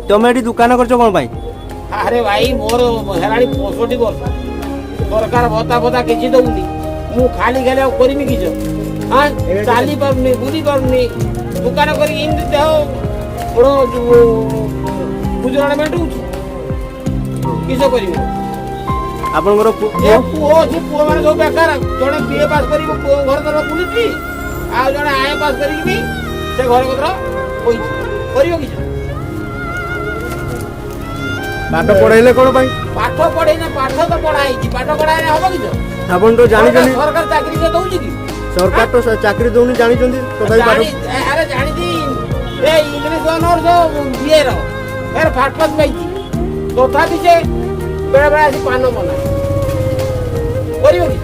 तुम ये दुकान कर कौन पाई? अरे भाई मोर हेराणी 65 वर्ष सरकार भत्ता भत्ता किसी दौनी मु खाली खाली करमी किस हाँ चली पारनी बुझी पारनी दुकान कर गुजराण मेटू किस कर आपनकर पुओ अच्छी पुओ मैंने सब बेकार जड़े बीए पास कर घर द्वार बुलूची आ जड़े आए पास कर से घर कतर कि पाठ पढ़ाइले कौन पाई? पाठ पढ़े ना पाठ तो पढ़ाई पाठ पढ़ाई हम कि आपन तो जानी जानी सरकार चाकरी के दउची कि सरकार तो चाकरी दउनी जानी जंदी तथापि पाठ अरे जानी दी ए इंग्लिश ऑनर जो बीए रो फिर फाट पास पाई तथापि से बेड़ा बेड़ा पान बना कि